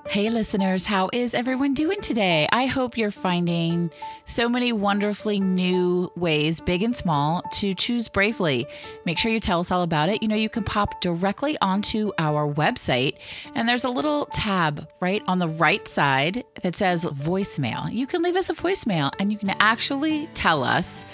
Hey listeners, how is everyone doing today? I hope you're finding so many wonderfully new ways, big and small, to choose bravely. Make sure you tell us all about it. You can pop directly onto our website and there's a little tab right on the right side that says voicemail. You can leave us a voicemail and you can actually tell us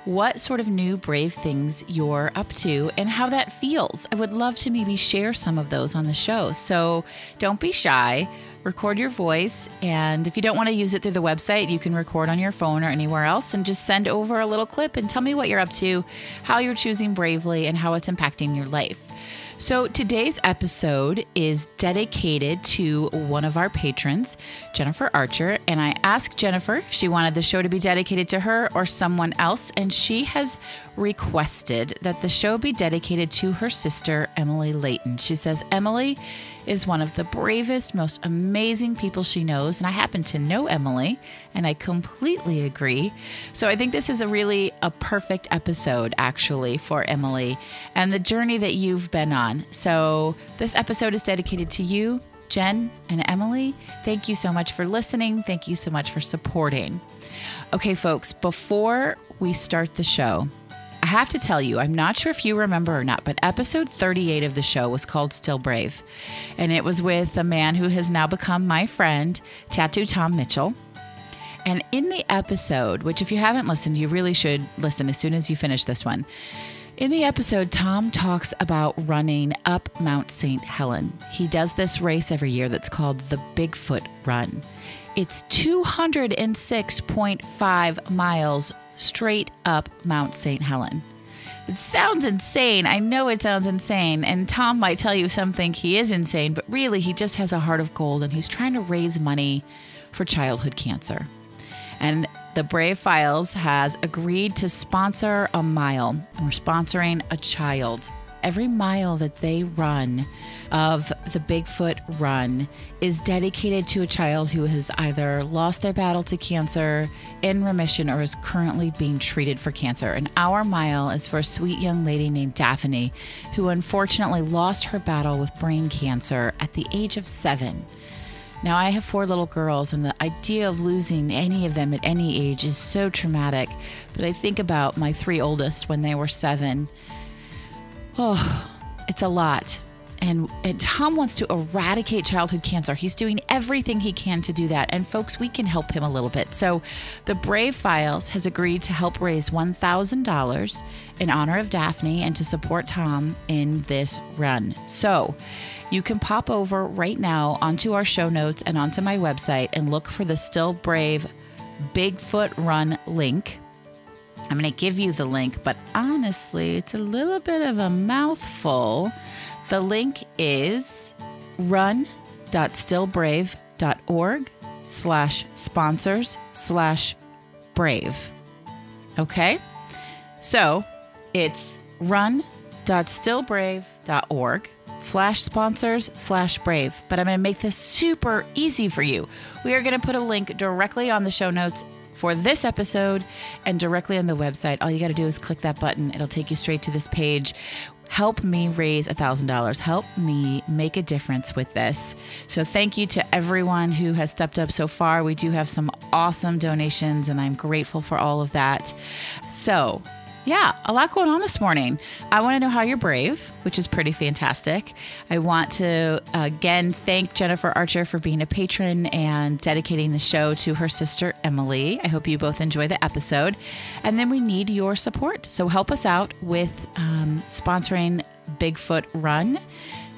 what sort of new brave things you're up to and how that feels. I would love to maybe share some of those on the show. So don't be shy. Record your voice. And if you don't want to use it through the website, you can record on your phone or anywhere else and just send over a little clip and tell me what you're up to, how you're choosing bravely, and how it's impacting your life. So today's episode is dedicated to one of our patrons, Jennifer Archer, and I asked Jennifer if she wanted the show to be dedicated to her or someone else, and she has requested that the show be dedicated to her sister, Emily Layton. She says Emily is one of the bravest, most amazing people she knows, and I happen to know Emily, and I completely agree. So I think this is a perfect episode, actually, for Emily and the journey that you've been on. So this episode is dedicated to you, Jen and Emily. Thank you so much for listening. Thank you so much for supporting. Okay, folks, before we start the show, I have to tell you, I'm not sure if you remember or not, but episode 38 of the show was called Still Brave. And it was with a man who has now become my friend, Tattoo Tom Mitchell. And in the episode, which if you haven't listened, you really should listen as soon as you finish this one. In the episode, Tom talks about running up Mount St. Helen. He does this race every year that's called the Bigfoot Run. It's 206.5 miles straight up Mount St. Helen. It sounds insane. I know it sounds insane. And Tom might tell you some think he is insane, but really he just has a heart of gold and he's trying to raise money for childhood cancer. And the Brave Files has agreed to sponsor a mile. And we're sponsoring a child. Every mile that they run of the Bigfoot Run is dedicated to a child who has either lost their battle to cancer, in remission, or is currently being treated for cancer. And our mile is for a sweet young lady named Daphne, who unfortunately lost her battle with brain cancer at the age of 7. Now, I have 4 little girls, and the idea of losing any of them at any age is so traumatic. But I think about my 3 oldest when they were 7. Oh, it's a lot. And Tom wants to eradicate childhood cancer. He's doing everything he can to do that. And folks, we can help him a little bit. So the Brave Files has agreed to help raise $1,000 in honor of Daphne and to support Tom in this run. So you can pop over right now onto our show notes and onto my website and look for the Still Brave Bigfoot Run link. I'm going to give you the link, but honestly, it's a little bit of a mouthful. The link is run.stillbrave.org/sponsors/brave. Okay? So it's run.stillbrave.org/sponsors/brave. But I'm going to make this super easy for you. We are going to put a link directly on the show notes for this episode and directly on the website. All you got to do is click that button. It'll take you straight to this page. Help me raise $1,000. Help me make a difference with this. So thank you to everyone who has stepped up so far. We do have some awesome donations and I'm grateful for all of that. So yeah, a lot going on this morning. I want to know how you're brave, which is pretty fantastic. I want to, again, thank Jennifer Archer for being a patron and dedicating the show to her sister, Emily. I hope you both enjoy the episode. And then we need your support. So help us out with sponsoring Bigfoot Run.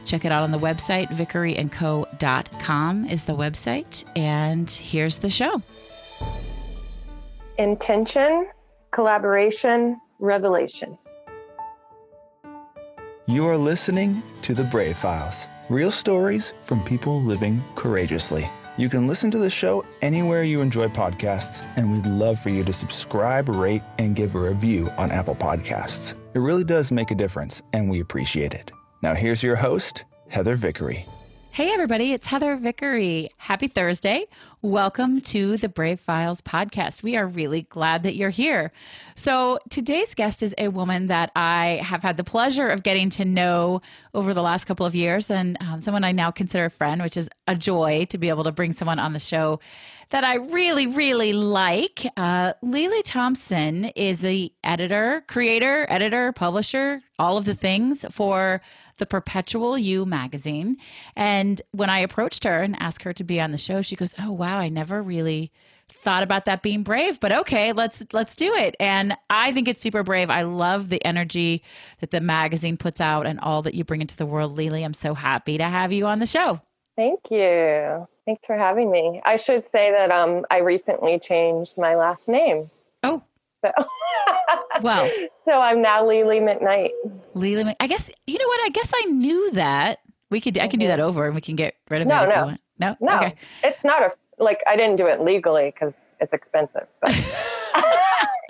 Check it out on the website. vickeryandco.com is the website. And here's the show. Intention, collaboration, revelation. You are listening to The Brave Files, real stories from people living courageously. You can listen to the show anywhere you enjoy podcasts, and we'd love for you to subscribe, rate, and give a review on Apple Podcasts. It really does make a difference, and we appreciate it. Now here's your host, Heather Vickery. Hey, everybody, it's Heather Vickery. Happy Thursday. Welcome to the Brave Files podcast. We are really glad that you're here. So today's guest is a woman that I have had the pleasure of getting to know over the last couple of years, and someone I now consider a friend, which is a joy to be able to bring someone on the show that I really, really like. Lily Thompson is the editor, publisher, all of the things for the Perpetual You magazine. And when I approached her and asked her to be on the show, she goes, "Oh, wow, I never really thought about that being brave, but okay, let's do it." And I think it's super brave. I love the energy that the magazine puts out and all that you bring into the world. Lily, I'm so happy to have you on the show. Thank you. Thanks for having me. I should say that I recently changed my last name. Oh, So, well, so I'm now Lee McKnight. Lily, I guess, you know what? I guess I knew that. I can do that over and we can get rid of it if you want. No? No, Okay. it's not I didn't do it legally because it's expensive, but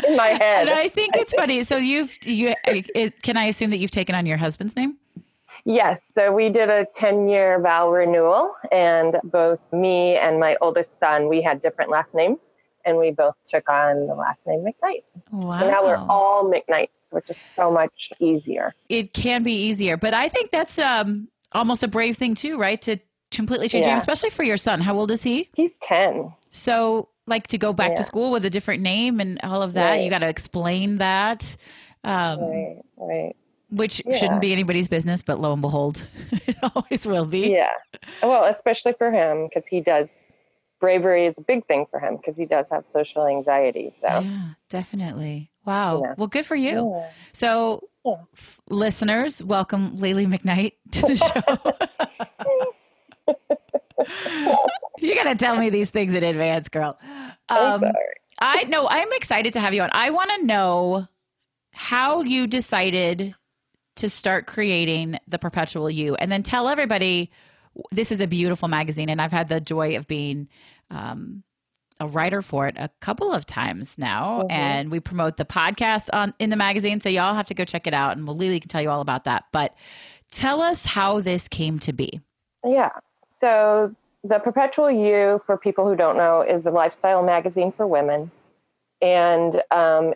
in my head. And I think it's funny. So can I assume that you've taken on your husband's name? Yes. So we did a 10-year vow renewal, and both me and my oldest son, we had different last names, and we both took on the last name McKnight. Wow. So now we're all McKnights, which is so much easier. It can be easier, but I think that's almost a brave thing too, right? To completely change your name, especially for your son. How old is he? He's 10. So to go back to school with a different name and all of that, you got to explain that. Right. Which shouldn't be anybody's business, but lo and behold, it always will be. Yeah. Well, especially for him, because bravery is a big thing for him because he does have social anxiety. So yeah, definitely. Wow. Yeah. Well, good for you. Yeah. So listeners, welcome Lee McKnight to the show. You got to tell me these things in advance, girl. I'm sorry. I'm excited to have you on. I want to know how you decided to start creating the Perpetual You, and then tell everybody this is a beautiful magazine, and I've had the joy of being a writer for it a couple of times now, and we promote the podcast in the magazine, so y'all have to go check it out, and Lily can tell you all about that. But tell us how this came to be. Yeah. So the Perpetual You, for people who don't know, is a lifestyle magazine for women. And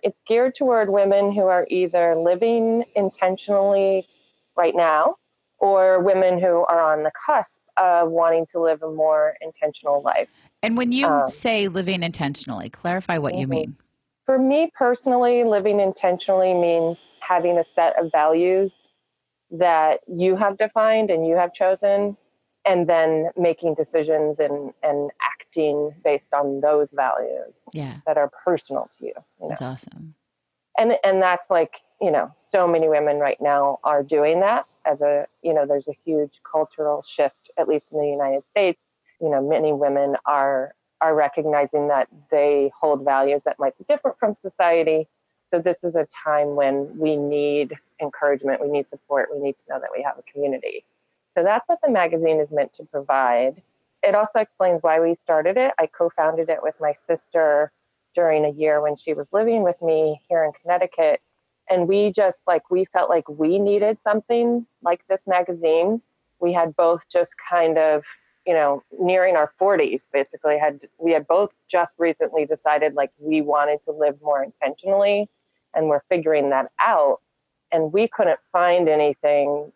it's geared toward women who are either living intentionally right now or women who are on the cusp of wanting to live a more intentional life. And when you say living intentionally, clarify what you mean. For me personally, living intentionally means having a set of values that you have defined and you have chosen, and then making decisions and acting based on those values that are personal to you. That's awesome. And that's so many women right now are doing that there's a huge cultural shift, at least in the United States. Many women are recognizing that they hold values that might be different from society. So this is a time when we need encouragement, we need support, we need to know that we have a community. So that's what the magazine is meant to provide. It also explains why we started it. I co-founded it with my sister during a year when she was living with me here in Connecticut. And we felt like we needed something like this magazine. We had both just kind of, nearing our 40s, basically. We had both just recently decided we wanted to live more intentionally, and we're figuring that out. And we couldn't find anything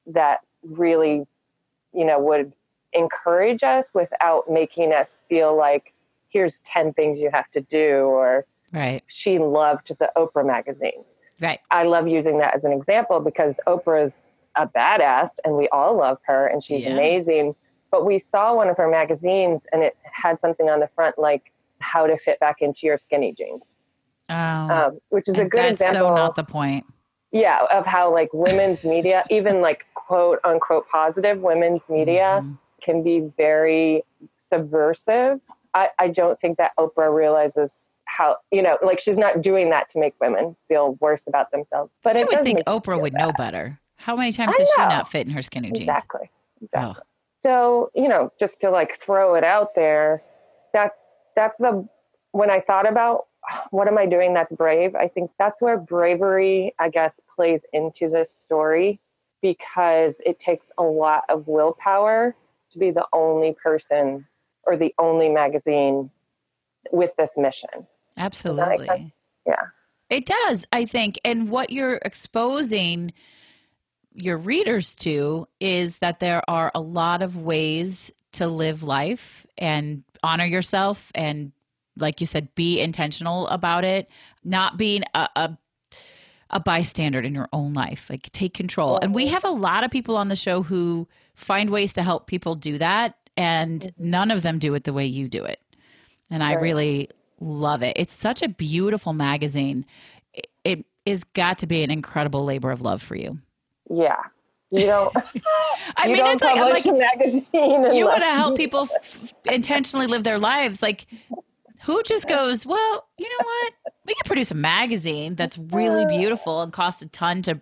that really, would encourage us without making us feel like, here's 10 things you have to do, or she loved the Oprah magazine. Right. I love using that as an example because Oprah's a badass and we all love her and she's amazing. But we saw one of her magazines and it had something on the front like how to fit back into your skinny jeans. Which is a good example. So not the point. Yeah, of how women's media, even quote unquote positive women's media can be very subversive. I don't think that Oprah realizes how, she's not doing that to make women feel worse about themselves. But I would think Oprah would know better. How many times has she not fit in her skinny jeans? Exactly. Oh. So, just to throw it out there, when I thought about what am I doing that's brave, I think that's where bravery, I guess, plays into this story, because it takes a lot of willpower to be the only person or the only magazine with this mission. Absolutely. Yeah. It does, I think. And what you're exposing your readers to is that there are a lot of ways to live life and honor yourself and, like you said, be intentional about it, not being a bystander in your own life, like take control. And we have a lot of people on the show who find ways to help people do that, and none of them do it the way you do it. And I really love it. It's such a beautiful magazine. It is got to be an incredible labor of love for you. Yeah. You don't, I you mean, don't it's like, I'm publish like, a magazine. you want to help people intentionally live their lives. Like, who just goes, well, you know what? We can produce a magazine that's really beautiful and costs a ton to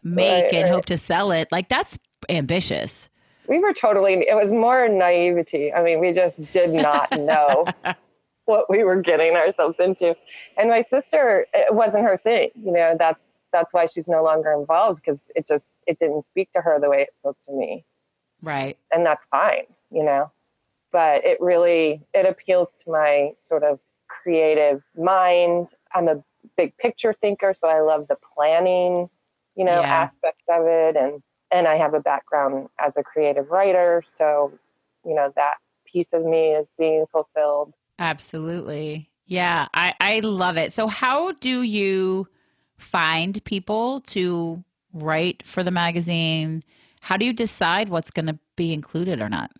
make and hope to sell it. Like, that's ambitious. We were it was more naivety. I mean, we just did not know what we were getting ourselves into. And my sister, it wasn't her thing. You know, that's why she's no longer involved, because it didn't speak to her the way it spoke to me. Right. And that's fine, you know, but it appeals to my sort of creative mind. I'm a big picture thinker, so I love the planning, you know, aspect of it. And I have a background as a creative writer. So, you know, that piece of me is being fulfilled. Absolutely. Yeah, I love it. So how do you find people to write for the magazine? How do you decide what's going to be included or not?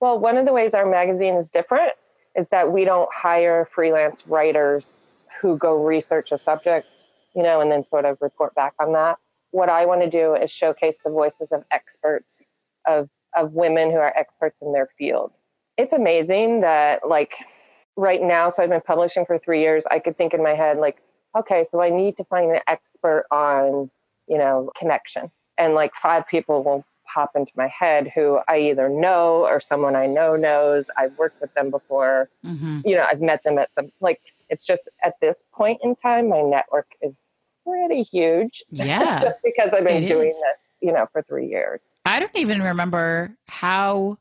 Well, one of the ways our magazine is different is that we don't hire freelance writers who go research a subject, you know, and then sort of report back on that. What I want to do is showcase the voices of experts, of women who are experts in their field. It's amazing that, like, right now, so I've been publishing for 3 years, I could think in my head, like, okay, so I need to find an expert on, you know, connection. And like 5 people will pop into my head who I either know or someone I know knows. I've worked with them before. You know, I've met them at some, like, it's just at this point in time, my network is pretty huge. Yeah. Just because I've been doing this, you know, for 3 years. I don't even remember how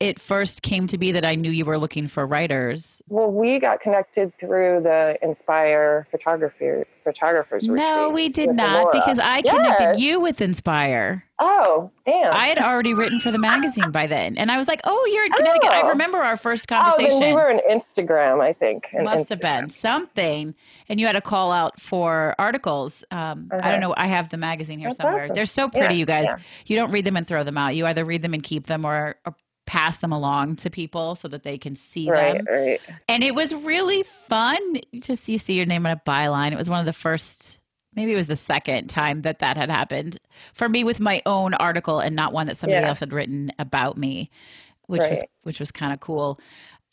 it first came to be that I knew you were looking for writers. Well, we got connected through the Inspire photographers retreat. No, we did not, because I connected you with Inspire. Oh, damn. I had already written for the magazine by then. And I was like, oh, you're in Connecticut. I remember our first conversation. Oh, then we were on Instagram, I think. Must have been something. And you had a call out for articles. I don't know. I have the magazine here somewhere. Awesome. They're so pretty, you guys. Yeah. You don't read them and throw them out. You either read them and keep them or pass them along to people so that they can see them. Right. And it was really fun to see your name on a byline. It was one of the first, maybe it was the second time that had happened for me with my own article and not one that somebody else had written about me, which was kind of cool.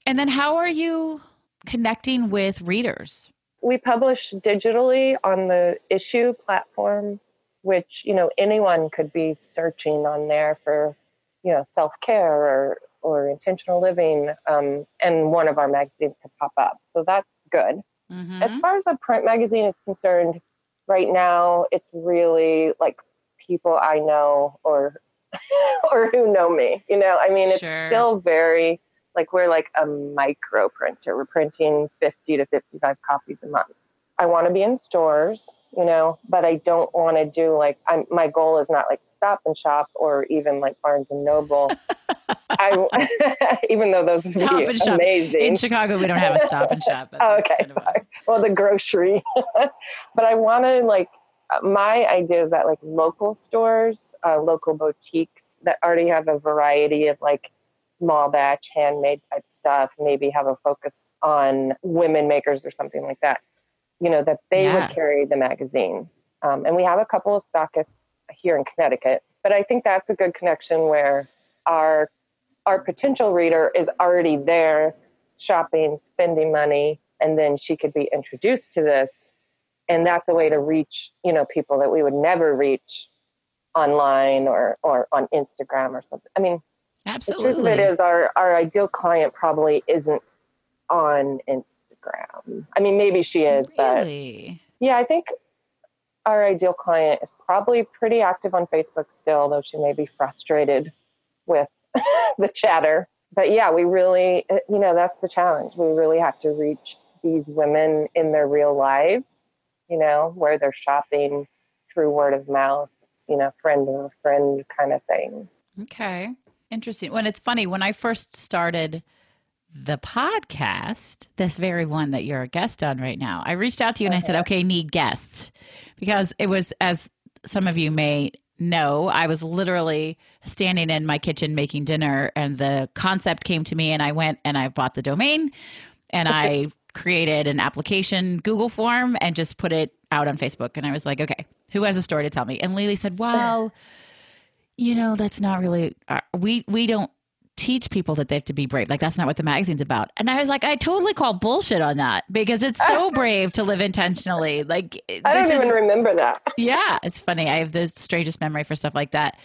And then how are you connecting with readers? We publish digitally on the Issue platform, which, you know, anyone could be searching on there for, you know, self-care or intentional living, and one of our magazines could pop up. So that's good. As far as the print magazine is concerned, right now, it's really like people I know or who know me, you know, I mean, it's still very, like, we're like a micro printer. We're printing 50 to 55 copies a month. I want to be in stores, you know, but I don't want to do like, my goal is not like Stop and Shop or even like Barnes and Noble. Even though those would be amazing. In Chicago, we don't have a Stop and Shop. Okay. Kind of well, the grocery. But I want to, like, my idea is that like local stores, local boutiques that already have a variety of like small batch, handmade type stuff, maybe have a focus on women makers or something like that, you know, that they would carry the magazine. And we have a couple of stockists here in Connecticut, but I think that's a good connection where our potential reader is already there shopping, spending money, and then she could be introduced to this. And that's a way to reach, you know, people that we would never reach online or on Instagram or something. I mean, absolutely. The truth of it is our ideal client probably isn't on Instagram. I mean, maybe she is, really? But yeah, I think our ideal client is probably pretty active on Facebook still, though she may be frustrated with the chatter. But yeah, we really, that's the challenge. We really have to reach these women in their real lives, where they're shopping through word of mouth, friend of a friend kind of thing. Okay. Interesting. Well, it's funny. When I first started the podcast, this very one that you're a guest on right now, I reached out to you and I said, okay, need guests. Because it was, as some of you may know, I was literally standing in my kitchen making dinner and the concept came to me and I went and I bought the domain and I created an application Google form and just put it out on Facebook. And I was like, okay, who has a story to tell me? And Lily said, well, that's not really, we don't teach people that they have to be brave. Like, that's not what the magazine's about. And I was like, I totally call bullshit on that because it's so brave to live intentionally. Like, I don't even remember that. Yeah, it's funny. I have the strangest memory for stuff like that.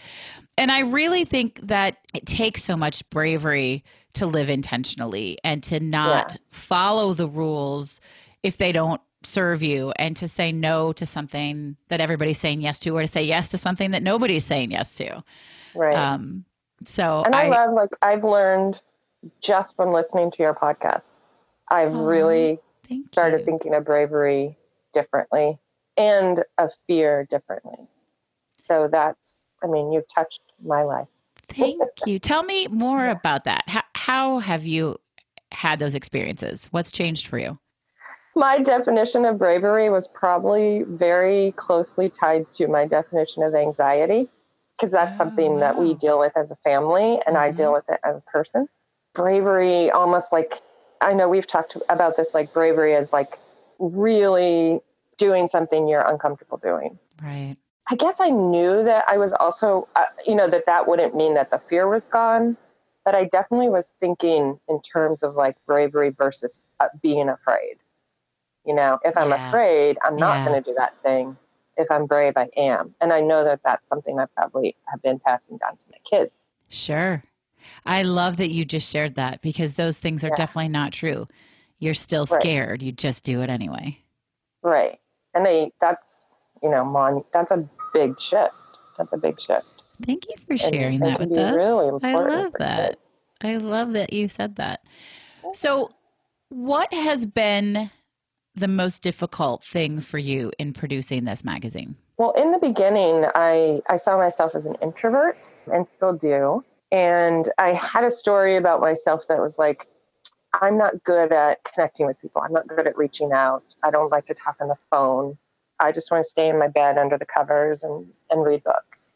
And I really think that it takes so much bravery to live intentionally and to not follow the rules if they don't serve you, and to say no to something that everybody's saying yes to, or to say yes to something that nobody's saying yes to. Right. So I love, I've learned just from listening to your podcast, I've really started thinking of bravery differently and of fear differently. So you've touched my life. Thank you. Tell me more about that. How have you had those experiences? What's changed for you? My definition of bravery was probably very closely tied to my definition of anxiety, because that's something that we deal with as a family, and I deal with it as a person. Bravery, almost like, I know we've talked about this, like bravery is like really doing something you're uncomfortable doing. Right. I guess I knew that I was also, that wouldn't mean that the fear was gone, but I definitely was thinking in terms of like bravery versus being afraid. If I'm afraid, I'm not going to do that thing. If I'm brave, I am. And I know that that's something I probably have been passing down to my kids. Sure. I love that you just shared that, because those things are definitely not true. You're still scared. You just do it anyway. Right. And that's a big shift. That's a big shift. Thank you for sharing that with us. Really I love that. Kids. I love that you said that. So what has been the most difficult thing for you in producing this magazine? Well, in the beginning, I saw myself as an introvert and still do. And I had a story about myself that was like, I'm not good at connecting with people. I'm not good at reaching out. I don't like to talk on the phone. I just want to stay in my bed under the covers and read books.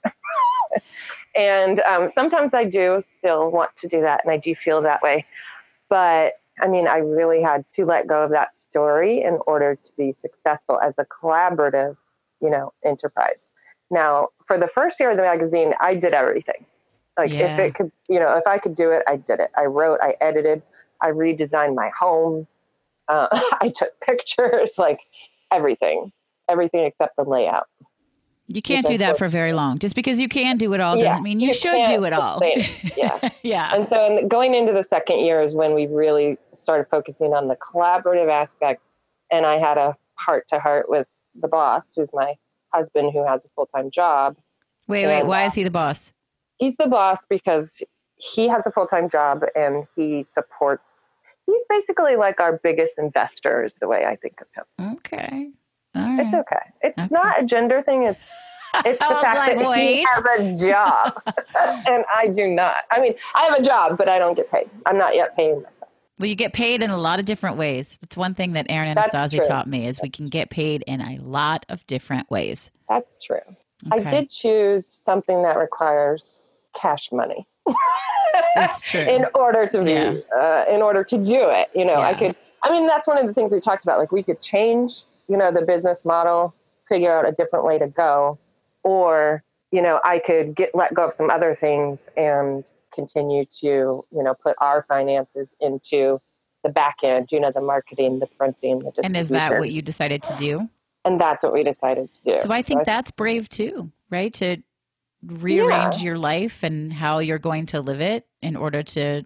And sometimes I do still want to do that. And I do feel that way. But I really had to let go of that story in order to be successful as a collaborative, enterprise. Now, for the first year of the magazine, I did everything. If it could, if I could do it, I did it. I wrote, I edited, I redesigned my home. I took pictures, everything except the layout. You can't do that for very long. Just because you can do it all doesn't mean you should do it all. Yeah. Yeah. And so going into the second year is when we really started focusing on the collaborative aspect. And I had a heart-to-heart with the boss, who's my husband, who has a full-time job. Wait. Why is he the boss? He's the boss because he has a full-time job and he's basically like our biggest investor, is the way I think of him. Okay. All right. It's okay. It's not a gender thing. It's the fact that he has a job and I do not. I have a job, but I don't get paid. I'm not yet paying myself. Well, you get paid in a lot of different ways. It's one thing that Erin Anastasi taught me is we can get paid in a lot of different ways. That's true. Okay. I did choose something that requires cash money. That's true. In order to be, in order to do it, I could. That's one of the things we talked about. Like, we could change, the business model, figure out a different way to go, or I could let go of some other things and continue to put our finances into the back end, the marketing, the printing, the distribution. And is that what you decided to do? And that's what we decided to do. So I think that's brave too, right? To rearrange your life and how you're going to live it in order to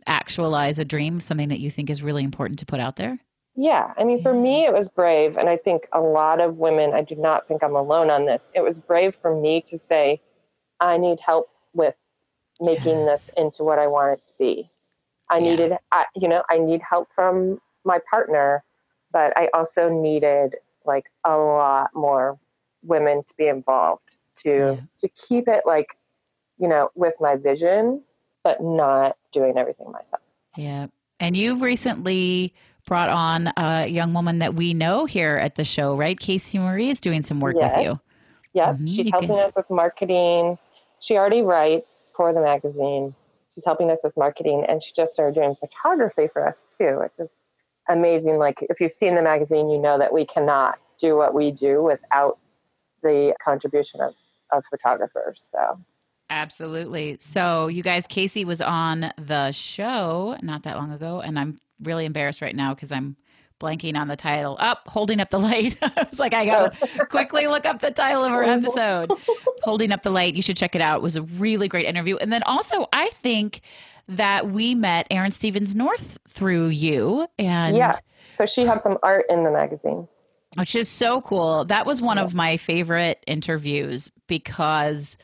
actualize a dream, something that you think is really important to put out there. Yeah. For me, it was brave. And I think a lot of women, I do not think I'm alone on this. It was brave for me to say, I need help with making this into what I want it to be. I need help from my partner, but I also needed like a lot more women to be involved to keep it like, with my vision, but not doing everything myself. Yeah. And you've recently brought on a young woman that we know here at the show, right? Casey Marie is doing some work with you. Yep. She's helping us with marketing. She already writes for the magazine. She's helping us with marketing, and she just started doing photography for us too, which is amazing. Like if you've seen the magazine, you know that we cannot do what we do without the contribution of photographers. So absolutely. So you guys, Casey was on the show not that long ago, and I'm really embarrassed right now because I'm blanking on the title. Holding Up the Light. I was like, I gotta quickly look up the title of our episode. Holding Up the Light. You should check it out. It was a really great interview. And then also, I think that we met Erin Stevens North through you. And so she had some art in the magazine, which is so cool. That was one of my favorite interviews because,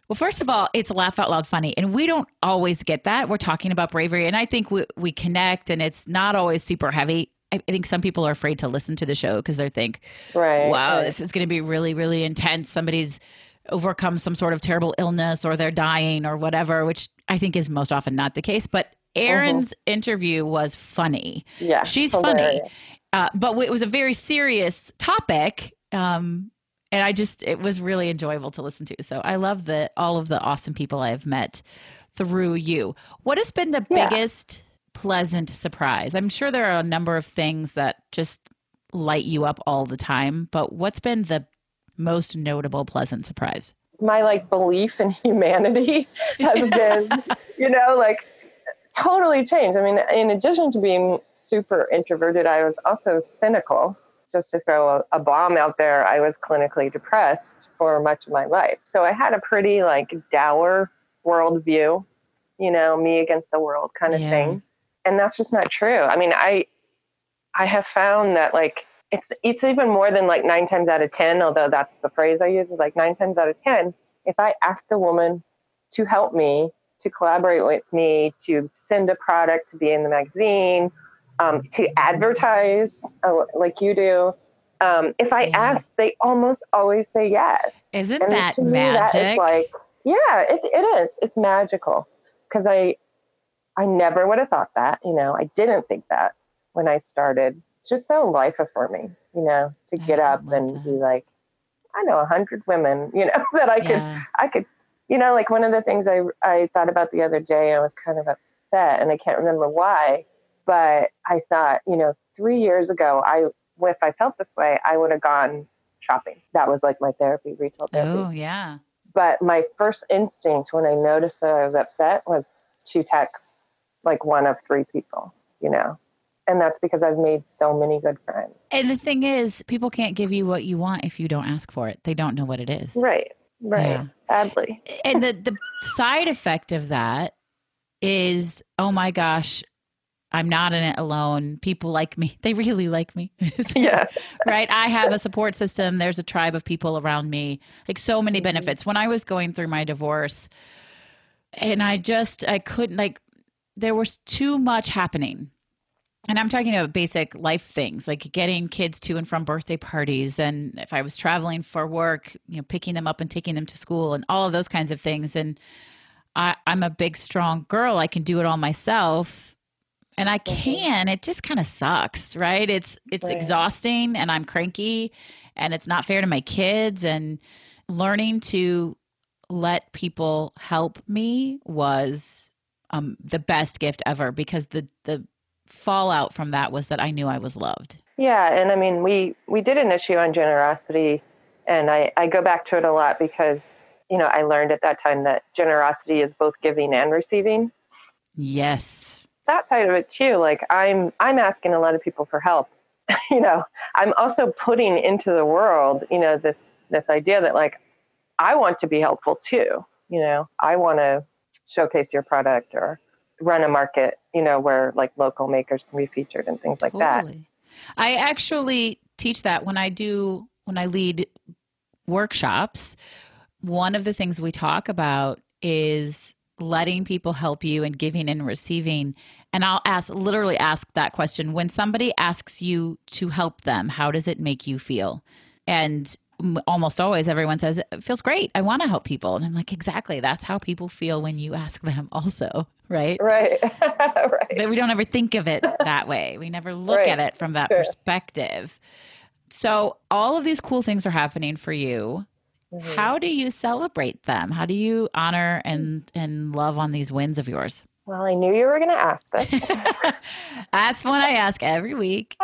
well, first of all, it's laugh out loud funny. And we don't always get that. We're talking about bravery. And I think we connect, and it's not always super heavy. I think some people are afraid to listen to the show because they think, wow, this is going to be really, really intense. Somebody's overcome some sort of terrible illness or they're dying or whatever, which I think is most often not the case. But Erin's interview was funny. Yeah, she's funny. But it was a very serious topic. And it was really enjoyable to listen to. So I love all of the awesome people I have met through you. What has been the biggest pleasant surprise? I'm sure there are a number of things that just light you up all the time, but what's been the most notable pleasant surprise? My belief in humanity has been, totally changed. I mean, in addition to being super introverted, I was also cynical. Just to throw a bomb out there, I was clinically depressed for much of my life. So I had a pretty dour worldview, me against the world kind of thing. And that's just not true. I mean, I have found that it's even more than 9 times out of 10, although that's the phrase I use, is 9 times out of 10, if I ask a woman to help me, to collaborate with me, to send a product to be in the magazine, to advertise like you do, if I ask, they almost always say yes. Isn't that magic? That is it is. It's magical because I never would have thought that, I didn't think that when I started. It's just so life affirming, to get up and be like, I know 100 women, that I could, one of the things I thought about the other day, I was kind of upset and I can't remember why, but I thought, 3 years ago, if I felt this way, I would have gone shopping. That was my therapy, retail therapy. Oh, yeah. But my first instinct when I noticed that I was upset was to text 1 of 3 people, and that's because I've made so many good friends. And the thing is, people can't give you what you want if you don't ask for it. They don't know what it is. Right. Yeah. Sadly. And the side effect of that is, oh my gosh, I'm not in it alone. People like me. They really like me. Right. I have a support system. There's a tribe of people around me, so many benefits. When I was going through my divorce and I couldn't, there was too much happening. And I'm talking about basic life things like getting kids to and from birthday parties. And if I was traveling for work, picking them up and taking them to school and all of those kinds of things. And I'm a big, strong girl. I can do it all myself. And I can. It just kind of sucks, right? It's exhausting and I'm cranky and it's not fair to my kids. And learning to let people help me was the best gift ever because the fallout from that was that I knew I was loved. Yeah. And I mean, we did an issue on generosity and I go back to it a lot because, I learned at that time that generosity is both giving and receiving. Yes. That side of it too. I'm asking a lot of people for help. I'm also putting into the world, this idea that I want to be helpful too. I want to showcase your product or run a market, where local makers can be featured and things like that. I actually teach that when I lead workshops. One of the things we talk about is letting people help you and giving and receiving. And I'll literally ask that question. When somebody asks you to help them, how does it make you feel? And almost always everyone says, it feels great. I want to help people. And I'm like, exactly. That's how people feel when you ask them also. Right. Right. Right. But we don't ever think of it that way. We never look at it from that perspective. So all of these cool things are happening for you. Mm-hmm. How do you celebrate them? How do you honor and love on these wins of yours? Well, I knew you were going to ask this. That's one I ask every week.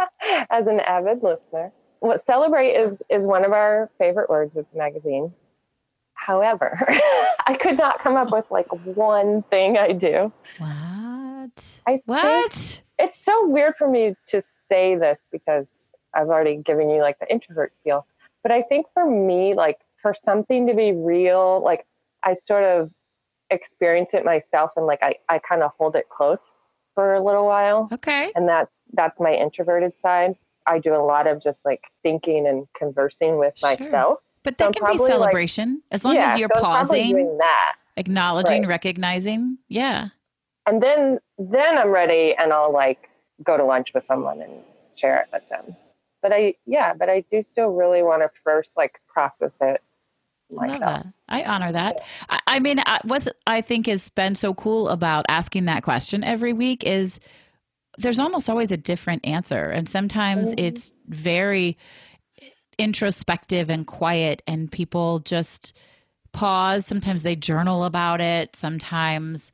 As an avid listener. What celebrate is one of our favorite words of the magazine. However, I could not come up with like one thing I do. What? It's so weird for me to say this because I've already given you like the introvert feel. But I think for me, like for something to be real, like I sort of experience it myself and like I kind of hold it close for a little while. Okay. And that's my introverted side. I do a lot of just like thinking and conversing with myself. But that can be celebration as long as you're pausing, doing that, acknowledging, recognizing. Yeah. And then I'm ready and I'll like go to lunch with someone and share it with them. But I do still really want to first like process it myself. I love that. I honor that. Yeah. I mean, what I think has been so cool about asking that question every week is there's almost always a different answer. And sometimes it's very introspective and quiet and people just pause. Sometimes they journal about it. Sometimes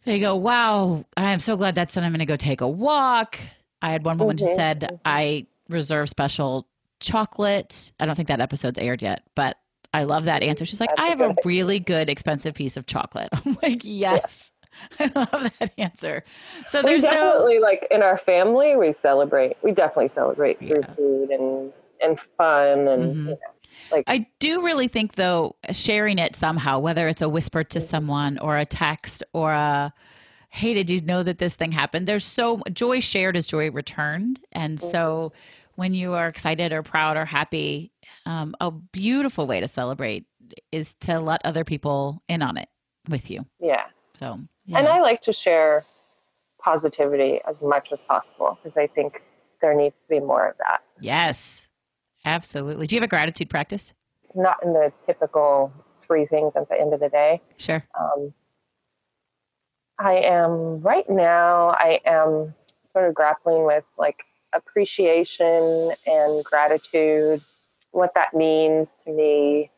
they go, wow, I'm so glad that's done. I'm going to go take a walk. I had one woman who said, I reserve special chocolate. I don't think that episode's aired yet, but I love that answer. She's like, I have a really good, expensive piece of chocolate. I'm like, yes. I love that answer. So there's definitely like in our family, we definitely celebrate through food and fun. And you know, like, I do really think though, sharing it somehow, whether it's a whisper to someone or a text or a, hey, did you know that this thing happened? There's so joy shared is joy returned. And so when you are excited or proud or happy, a beautiful way to celebrate is to let other people in on it with you. Yeah. So, and I like to share positivity as much as possible because I think there needs to be more of that. Yes, absolutely. Do you have a gratitude practice? Not in the typical 3 things at the end of the day. Sure. I am sort of grappling with like appreciation and gratitude, what that means to me,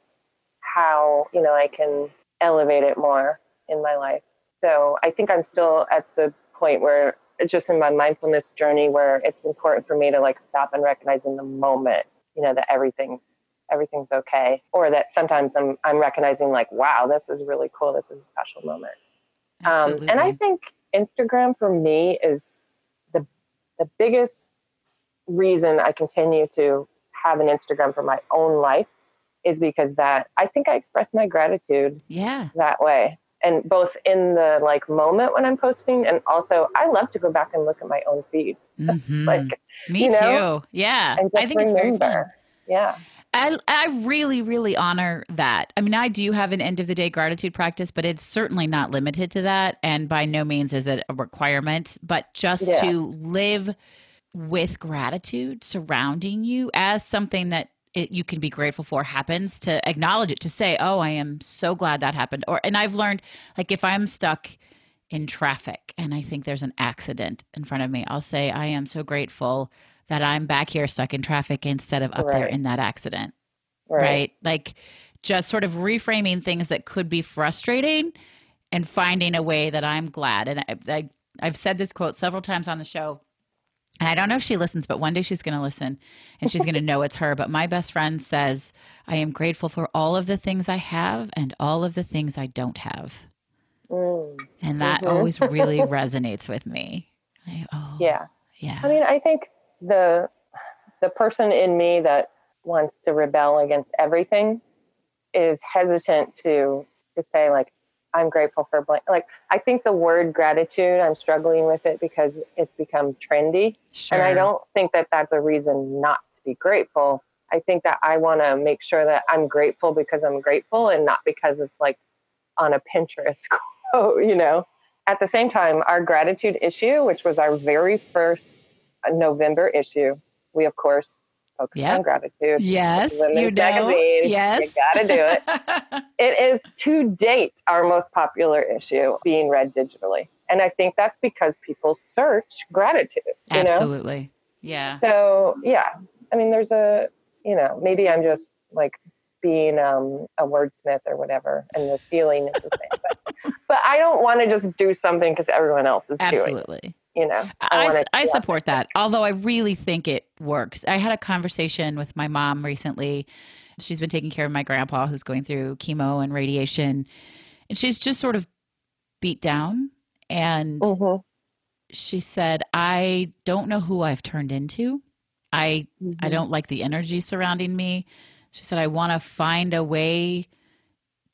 how, you know, I can elevate it more in my life. So I think I'm still at the point where just in my mindfulness journey where it's important for me to like stop and recognize in the moment, you know, that everything's okay. Or that sometimes I'm recognizing like, wow, this is really cool. This is a special moment. And I think Instagram for me is the biggest reason I continue to have an Instagram for my own life is because that I think I express my gratitude that way. And both in the like moment when I'm posting and also I love to go back and look at my own feed. Like me too. Yeah. And just I think it's very fun. Yeah. I really, really honor that. I mean, I do have an end of the day gratitude practice, but it's certainly not limited to that. And by no means is it a requirement, but just to live with gratitude surrounding you as something that you can be grateful for happens, to acknowledge it, to say, oh, I am so glad that happened. And I've learned, like, if I'm stuck in traffic and I think there's an accident in front of me, I'll say, I am so grateful that I'm back here stuck in traffic instead of up there in that accident. Right. Like just sort of reframing things that could be frustrating and finding a way that I'm glad. And I've said this quote several times on the show. And I don't know if she listens, but one day she's going to listen and she's going to know it's her. But my best friend says, I am grateful for all of the things I have and all of the things I don't have. And that always really resonates with me. Yeah. I mean, I think the person in me that wants to rebel against everything is hesitant to say like, I'm grateful for blank. Like, I think the word gratitude, I'm struggling with it because it's become trendy. Sure. And I don't think that that's a reason not to be grateful. I think that I want to make sure that I'm grateful because I'm grateful and not because it's like on a Pinterest So, at the same time, our gratitude issue, which was our very first November issue, we, of course, focus on gratitude. Yes, Women's magazine. Yes. You got to do it. It is, to date, our most popular issue being read digitally. And I think that's because people search gratitude. Absolutely. Yeah. So, yeah. I mean, there's maybe I'm just like being a wordsmith or whatever, and the feeling is the same. But I don't want to just do something because everyone else is Absolutely. doing it. I support that, although I really think it works. I had a conversation with my mom recently. She's been taking care of my grandpa who's going through chemo and radiation, and she's just sort of beat down. And she said, I don't know who I've turned into. I don't like the energy surrounding me. She said, I want to find a way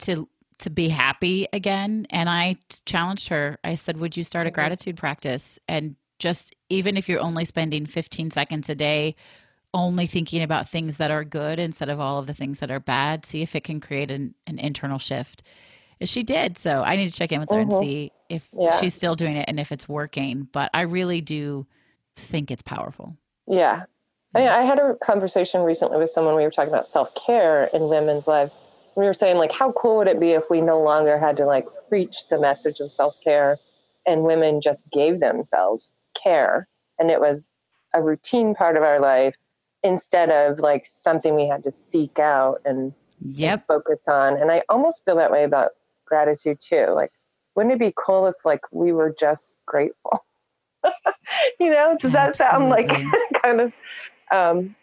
to be happy again. And I challenged her. I said, would you start a gratitude practice? And just, even if you're only spending 15 seconds a day, only thinking about things that are good instead of all of the things that are bad, see if it can create an internal shift. And she did. So I need to check in with her and see if she's still doing it and if it's working. But I really do think it's powerful. Yeah. I had a conversation recently with someone. We were talking about self-care in women's lives. We were saying, like, how cool would it be if we no longer had to, like, preach the message of self-care and women just gave themselves care, and it was a routine part of our life instead of, like, something we had to seek out and focus on. And I almost feel that way about gratitude, too. Like, wouldn't it be cool if, like, we were just grateful? Does that sound like kind of...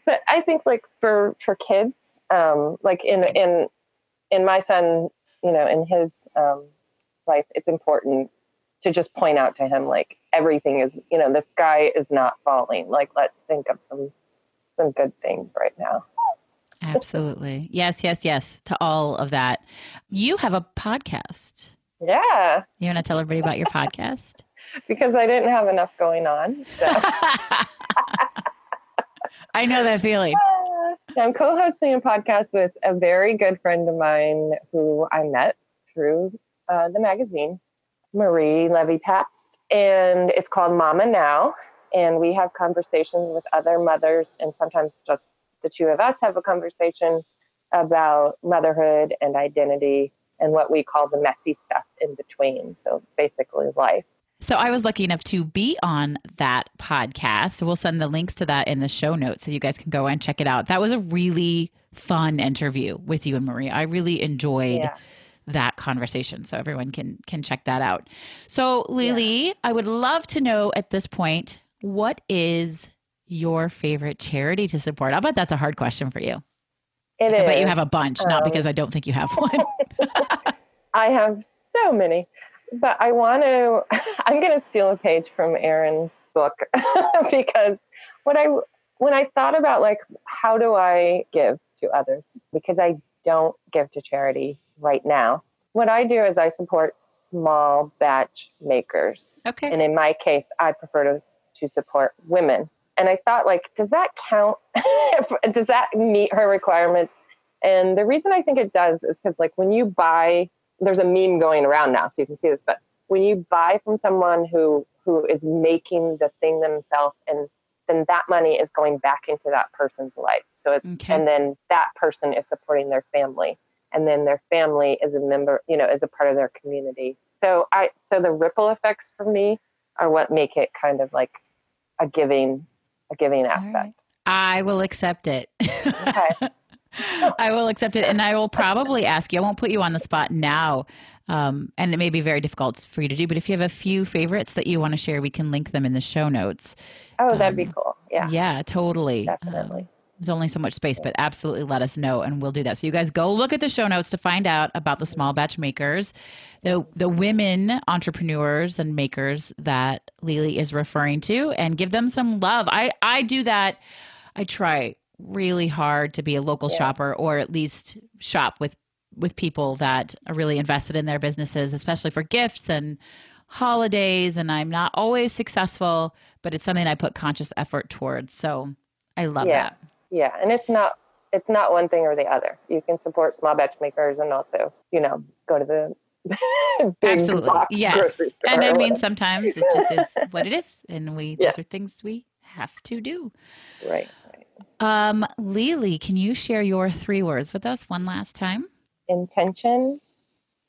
but I think, like, for kids, like in my son, in his life, it's important to just point out to him, like, everything is, the sky is not falling. Like, let's think of some good things right now. Absolutely. Yes, yes, yes, to all of that. You have a podcast. Yeah. You want to tell everybody about your podcast? Because I didn't have enough going on. So. I know that feeling. I'm co-hosting a podcast with a very good friend of mine who I met through the magazine, Marie Levy-Pabst, and it's called Mama Now. And we have conversations with other mothers, and sometimes just the two of us have a conversation about motherhood and identity and what we call the messy stuff in between. So basically life. So I was lucky enough to be on that podcast. We'll send the links to that in the show notes so you guys can go and check it out. That was a really fun interview with you and Marie. I really enjoyed that conversation. So everyone can check that out. So Lily, I would love to know at this point, what is your favorite charity to support? I'll bet that's a hard question for you. It is. I bet you have a bunch, not because I don't think you have one. I have so many. But I'm going to steal a page from Erin's book because when I thought about, like, how do I give to others? Because I don't give to charity right now. What I do is I support small batch makers. Okay. And in my case, I prefer to support women. And I thought, like, does that count? Does that meet her requirements? And the reason I think it does is because, like, when you buy, there's a meme going around now, so you can see this, but when you buy from someone who is making the thing themselves, and then that money is going back into that person's life. So it's, and then that person is supporting their family, and then their family is a member, is a part of their community. So the ripple effects for me are what make it kind of like a giving aspect. Right. I will accept it. Okay. I will accept it. And I will probably ask you, I won't put you on the spot now. And it may be very difficult for you to do, but if you have a few favorites that you want to share, we can link them in the show notes. Oh, that'd be cool. Yeah. Yeah, totally. Definitely. There's only so much space, but absolutely let us know and we'll do that. So you guys go look at the show notes to find out about the small batch makers, the women entrepreneurs and makers that Lily is referring to, and give them some love. I do that. I try really hard to be a local shopper, or at least shop with people that are really invested in their businesses, especially for gifts and holidays. And I'm not always successful, but it's something I put conscious effort towards. So I love that. Yeah. And it's not one thing or the other. You can support small batch makers and also, go to the big Absolutely. box Yes. grocery store. And I or mean, whatever. sometimes it just is what it is. And those are things we have to do. Right. Lily, can you share your 3 words with us one last time? Intention,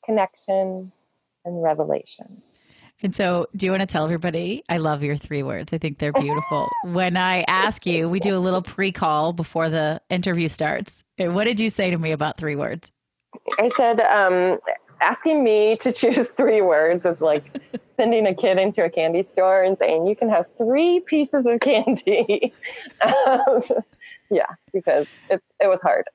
connection, and revelation. And so, do you want to tell everybody? I love your 3 words. I think they're beautiful. When I ask you, we do a little pre-call before the interview starts. And what did you say to me about 3 words? I said, asking me to choose 3 words is like sending a kid into a candy store and saying, you can have 3 pieces of candy. Yeah, because it was hard.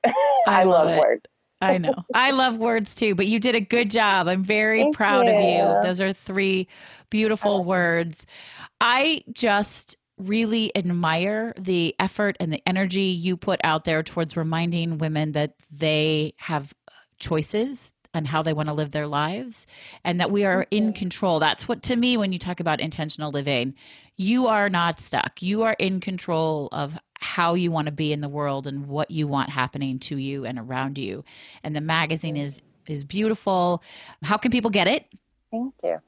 I love words. I know. I love words too, but you did a good job. I'm very Thank proud you. of you. Those are 3 beautiful words. I just really admire the effort and the energy you put out there towards reminding women that they have choices and how they want to live their lives and that we are in control. That's what, to me, when you talk about intentional living, you are not stuck. You are in control of how you want to be in the world and what you want happening to you and around you. And the magazine is beautiful. How can people get it? Thank you.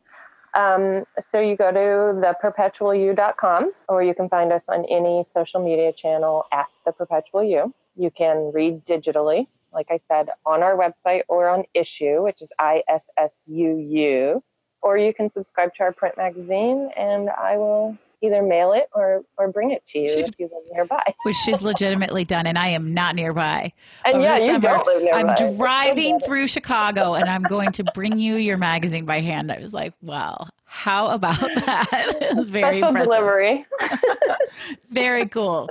So you go to theperpetualyou.com, or you can find us on any social media channel at The Perpetual You. You can read digitally, like I said, on our website or on Issue, which is ISSUU, or you can subscribe to our print magazine and I will either mail it or bring it to you if you live nearby. Which she's legitimately done, and I am not nearby. And Over the you summer, don't live nearby. I'm driving through Chicago, and I'm going to bring you your magazine by hand. I was like, wow, how about that? It was very Special impressive. delivery. Very cool.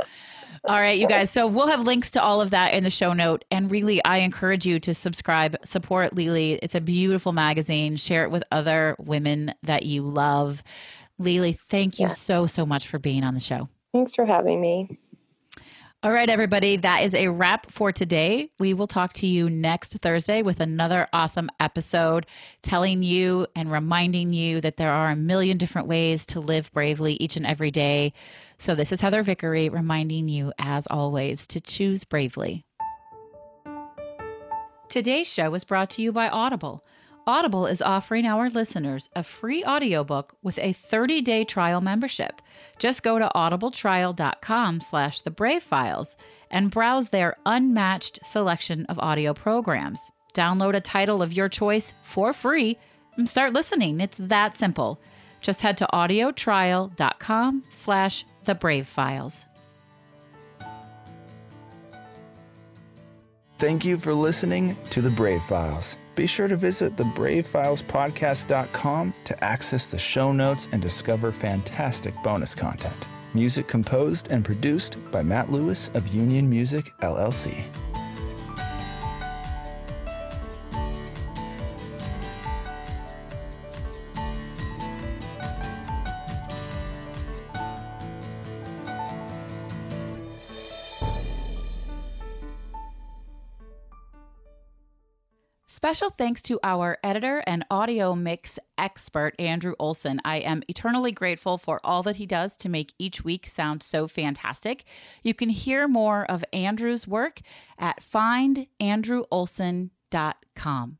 All right, you guys. So we'll have links to all of that in the show note. And really, I encourage you to subscribe, support Lily. It's a beautiful magazine. Share it with other women that you love. Lily, thank you so much for being on the show. Thanks for having me. All right, everybody, that is a wrap for today. We will talk to you next Thursday with another awesome episode, telling you and reminding you that there are a million different ways to live bravely each and every day. So this is Heather Vickery reminding you, as always, to choose bravely. Today's show was brought to you by Audible. Audible is offering our listeners a free audiobook with a 30-day trial membership. Just go to audibletrial.com/thebravefiles and browse their unmatched selection of audio programs. Download a title of your choice for free and start listening. It's that simple. Just head to audiotrial.com/thebravefiles. Thank you for listening to The Brave Files. Be sure to visit thebravefilespodcast.com to access the show notes and discover fantastic bonus content. Music composed and produced by Matt Lewis of Union Music, LLC. Special thanks to our editor and audio mix expert, Andrew Olson. I am eternally grateful for all that he does to make each week sound so fantastic. You can hear more of Andrew's work at findandrewolson.com.